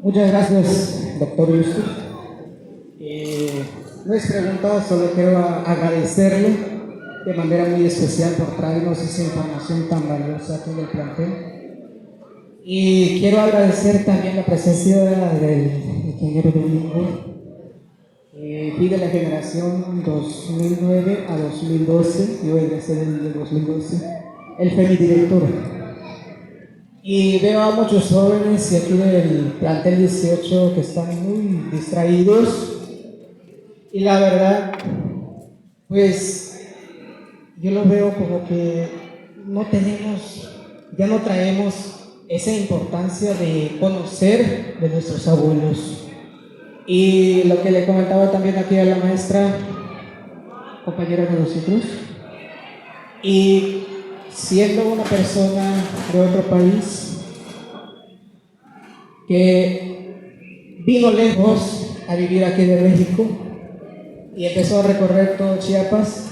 Muchas gracias, doctor Yusuf. No es pregunta, solo quiero agradecerle de manera muy especial por traernos esa información tan valiosa aquí del plantel. Y quiero agradecer también la presencia del ingeniero Domingo, fui de la generación 2009 a 2012, yo egresé del 2012, él fue mi director. Y veo a muchos jóvenes y aquí del plantel 18 que están muy distraídos. Y la verdad, pues yo lo veo como que ya no traemos esa importancia de conocer de nuestros abuelos. Y lo que le comentaba también aquí a la maestra, compañera de nosotros, y siendo una persona de otro país que vino lejos a vivir aquí de México y empezó a recorrer todo Chiapas,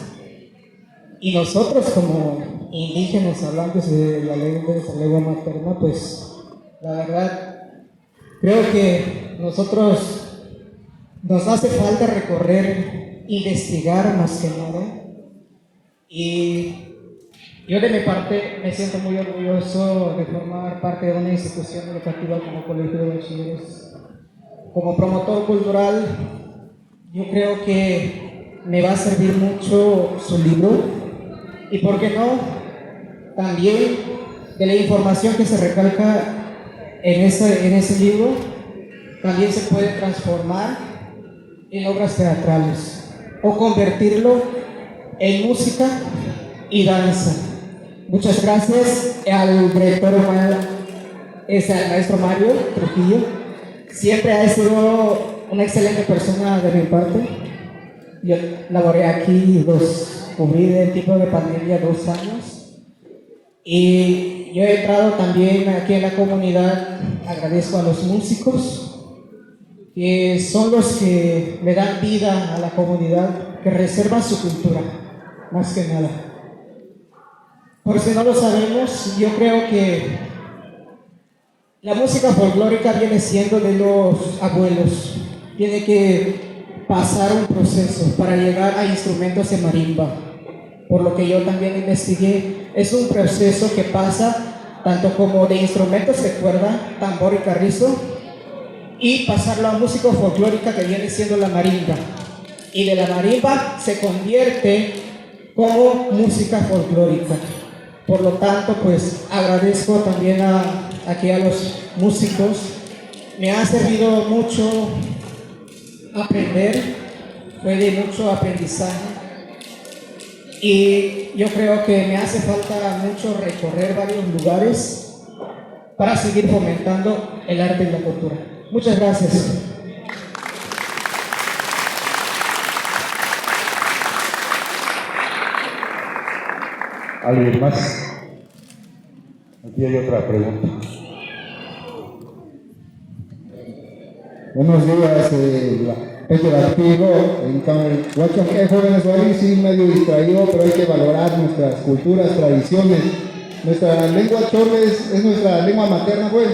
y nosotros como indígenas hablantes de nuestra lengua materna, pues la verdad creo que nos hace falta recorrer, investigar más que nada. Y yo de mi parte me siento muy orgulloso de formar parte de una institución educativa como Colegio de Bachilleres. Como promotor cultural, yo creo que me va a servir mucho su libro, y por qué no, también de la información que se recalca en ese libro, también se puede transformar en obras teatrales o convertirlo en música y danza. Muchas gracias al director, al maestro Mario Trujillo. Siempre ha sido una excelente persona de mi parte. Yo laboré aquí, cubrí el tipo de pandemia 2 años, y yo he entrado también aquí en la comunidad. Agradezco a los músicos, que son los que le dan vida a la comunidad, que reservan su cultura, más que nada. Por si no lo sabemos, yo creo que la música folclórica viene siendo de los abuelos. Tiene que pasar un proceso para llegar a instrumentos de marimba. Por lo que yo también investigué, es un proceso que pasa tanto como de instrumentos de cuerda, tambor y carrizo, y pasarlo a música folclórica, que viene siendo la marimba. Y de la marimba se convierte como música folclórica. Por lo tanto, pues agradezco también aquí a los músicos. Me ha servido mucho aprender, fue de mucho aprendizaje, y yo creo que me hace falta mucho recorrer varios lugares para seguir fomentando el arte y la cultura. Muchas gracias. ¿Alguien más? Aquí hay otra pregunta. Buenos días, Peter Artigo, Huachaque, jóvenes, hoy sí medio distraído, pero hay que valorar nuestras culturas, tradiciones. Nuestra lengua chole es nuestra lengua materna, pues.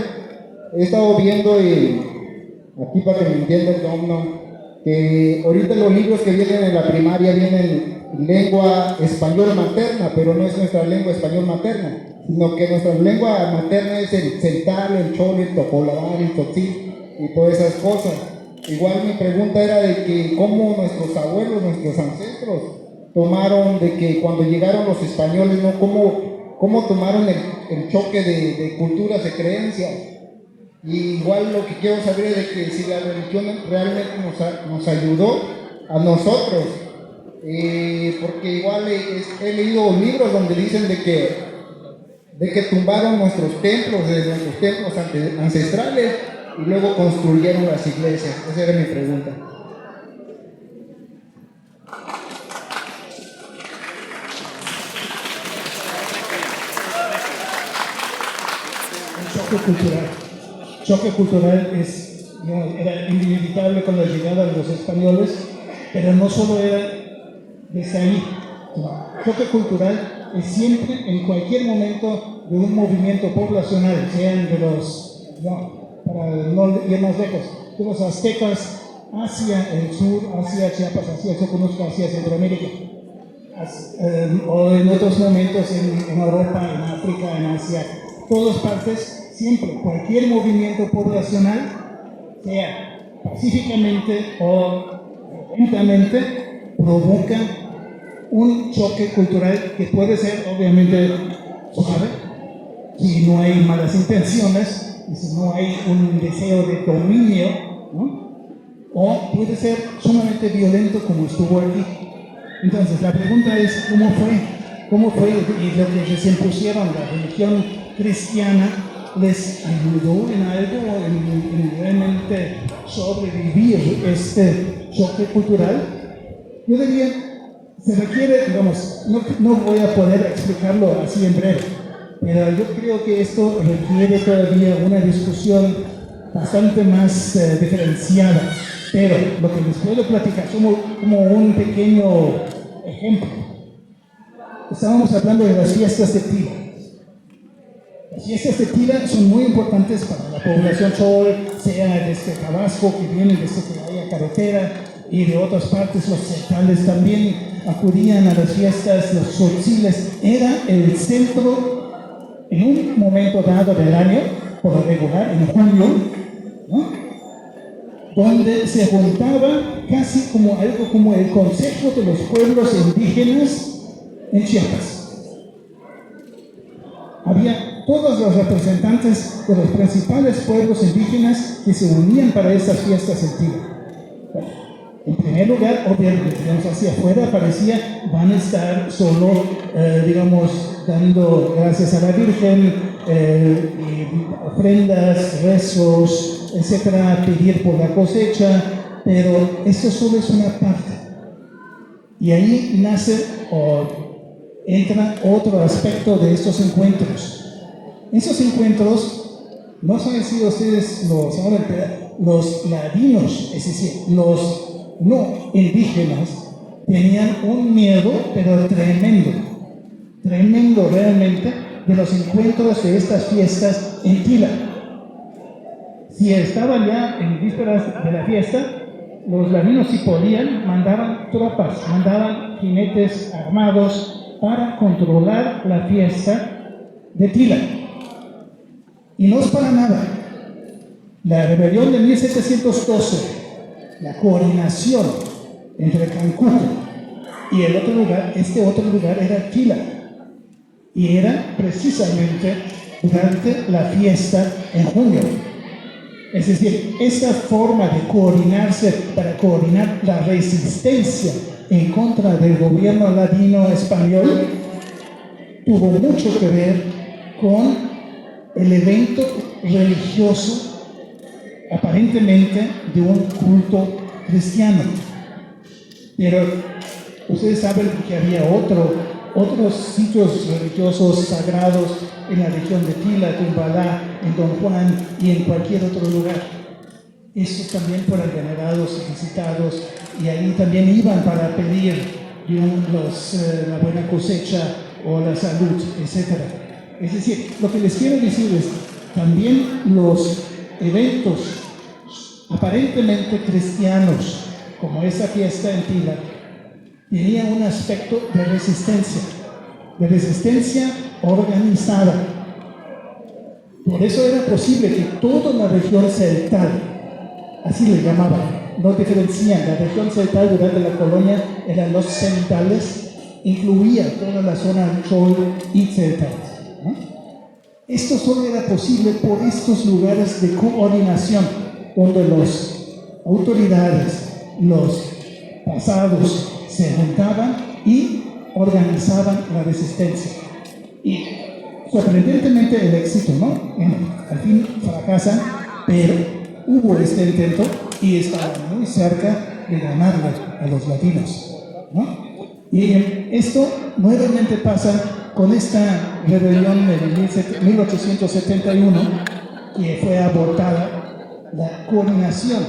He estado viendo aquí para que me entiendan, ¿no? Que ahorita los libros que vienen en la primaria vienen lengua español materna, pero no es nuestra lengua español materna, sino que nuestra lengua materna es el celtal, el chole, el topoladán, el tzotzil y todas esas cosas. Igual mi pregunta era de que cómo nuestros abuelos, nuestros ancestros tomaron de que cuando llegaron los españoles, ¿no? Cómo tomaron el choque de culturas, de creencias. Y igual lo que quiero saber es de que si la religión realmente nos ayudó a nosotros, porque igual he leído libros donde dicen de que tumbaron nuestros templos ancestrales y luego construyeron las iglesias. Esa era mi pregunta. Choque cultural era inevitable con la llegada de los españoles, pero no solo era desde ahí. Choque cultural es siempre, en cualquier momento de un movimiento poblacional, sean de los para no ir más lejos, de los aztecas hacia el sur, hacia Chiapas, hacia Soconusco, hacia Centroamérica, o en otros momentos en Europa, en África, en Asia, todas partes, siempre, cualquier movimiento poblacional, sea pacíficamente o violentamente, provoca un choque cultural que puede ser obviamente suave, si no hay malas intenciones, y si no hay un deseo de dominio, ¿no? O puede ser sumamente violento como estuvo aquí. Entonces la pregunta es, ¿cómo fue? Y lo que les impusieron, la religión cristiana, ¿les ayudó en algo, en realmente sobrevivir este choque cultural? Yo diría, se requiere, digamos, no voy a poder explicarlo así en breve, pero yo creo que esto requiere todavía una discusión bastante más diferenciada. Pero lo que les puedo platicar como un pequeño ejemplo. Estábamos hablando de las fiestas de Tila. Las fiestas de Tila son muy importantes para la población chol, sea desde Tabasco, que vienen desde que haya carretera, y de otras partes, los celtales también acudían a las fiestas, los tzotziles. Era el centro, en un momento dado del año, por lo regular, en junio, ¿no? Donde se juntaba casi como algo como el Consejo de los Pueblos Indígenas en Chiapas. Había todos los representantes de los principales pueblos indígenas que se unían para estas fiestas en Tila. En primer lugar, obviamente, digamos, hacia afuera parecía van a estar solo, digamos, dando gracias a la Virgen, ofrendas, rezos, etcétera, pedir por la cosecha, pero esto solo es una parte. Y ahí nace o entra otro aspecto de estos encuentros. Esos encuentros, no sé si ustedes lo saben, pero los ladinos, es decir, los no indígenas, tenían un miedo, pero tremendo realmente, de los encuentros de estas fiestas en Tila. Si estaban ya en vísperas de la fiesta, los ladinos, si podían, mandaban tropas, mandaban jinetes armados para controlar la fiesta de Tila. Y no es para nada. La rebelión de 1712, la coordinación entre Cancún y el otro lugar, este otro lugar era Tila. Y era precisamente durante la fiesta en junio. Es decir, esta forma de coordinarse para coordinar la resistencia en contra del gobierno ladino español tuvo mucho que ver con el evento religioso aparentemente de un culto cristiano. Pero ustedes saben que había otros sitios religiosos sagrados en la región de Tila, Tumbalá, en Don Juan y en cualquier otro lugar. Estos también fueron venerados y visitados, y ahí también iban para pedir la buena cosecha o la salud, etc. Es decir, lo que les quiero decir es, también los eventos aparentemente cristianos, como esta fiesta en Tila, tenía un aspecto de resistencia organizada. Por eso era posible que toda la región celtal, así le llamaban, no diferencian, la región celtal durante la colonia eran los centales, incluía toda la zona chol y celtal, ¿no? Esto solo era posible por estos lugares de coordinación, donde las autoridades, los pasados, se juntaban y organizaban la resistencia. Y sorprendentemente el éxito, ¿no? Al fin fracasan, pero hubo este intento y estaban muy cerca de ganarle a los latinos, ¿no? Y esto nuevamente pasa con esta rebelión de 1871, que fue abortada. La coordinación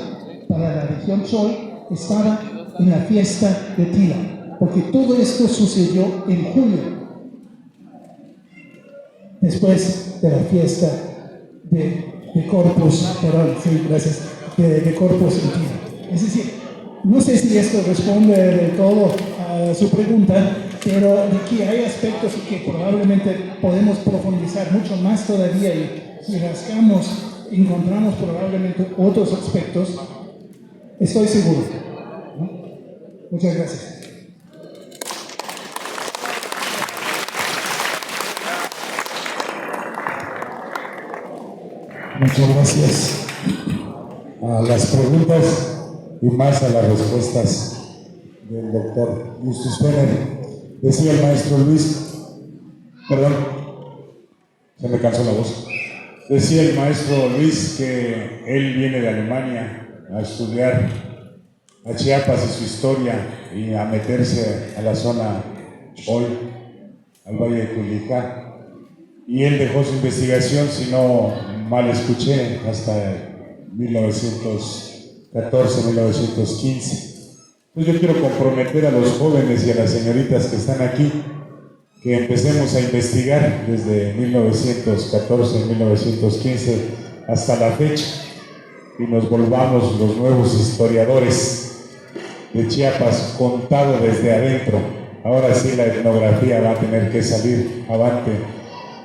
para la región chol estaba en la fiesta de Tila, porque todo esto sucedió en junio, después de la fiesta de de corpus, perdón, sí, gracias, de corpus entero. Es decir, no sé si esto responde del todo a su pregunta, pero de que hay aspectos que probablemente podemos profundizar mucho más todavía y si rascamos encontramos probablemente otros aspectos, estoy seguro, ¿no? Muchas gracias. Muchas gracias a las preguntas y más a las respuestas del doctor Justus Penner. Decía el maestro Luis, perdón, se me cansó la voz. Decía el maestro Luis que él viene de Alemania a estudiar a Chiapas y su historia y a meterse a la zona Chol, al Valle de Culicá. Y él dejó su investigación, si no mal escuché, hasta 1914, 1915. Entonces yo quiero comprometer a los jóvenes y a las señoritas que están aquí que empecemos a investigar desde 1914, 1915 hasta la fecha y nos volvamos los nuevos historiadores de Chiapas, contado desde adentro. Ahora sí la etnografía va a tener que salir avante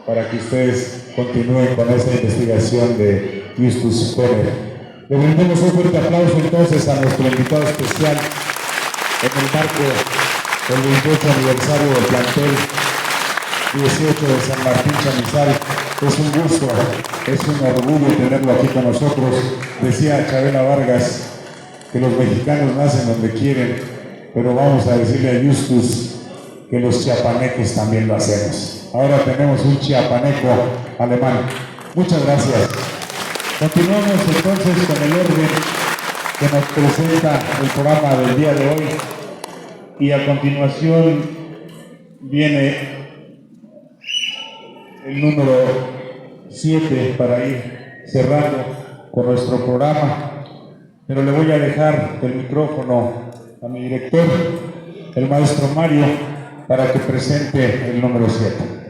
para que ustedes continúen con esta investigación de Justus Penner. Le brindemos un fuerte aplauso entonces a nuestro invitado especial en el marco del 28 aniversario del plantel 18 de San Martín Chamizal. Es un gusto, es un orgullo tenerlo aquí con nosotros. Decía Chabela Vargas que los mexicanos nacen donde quieren, pero vamos a decirle a Justus que los chiapanecos también lo hacemos. Ahora tenemos un chiapaneco alemán. Muchas gracias. Continuamos entonces con el orden que nos presenta el programa del día de hoy. Y a continuación viene el número 7 para ir cerrando con nuestro programa. Pero le voy a dejar el micrófono a mi director, el maestro Mario, para que presente el número 7.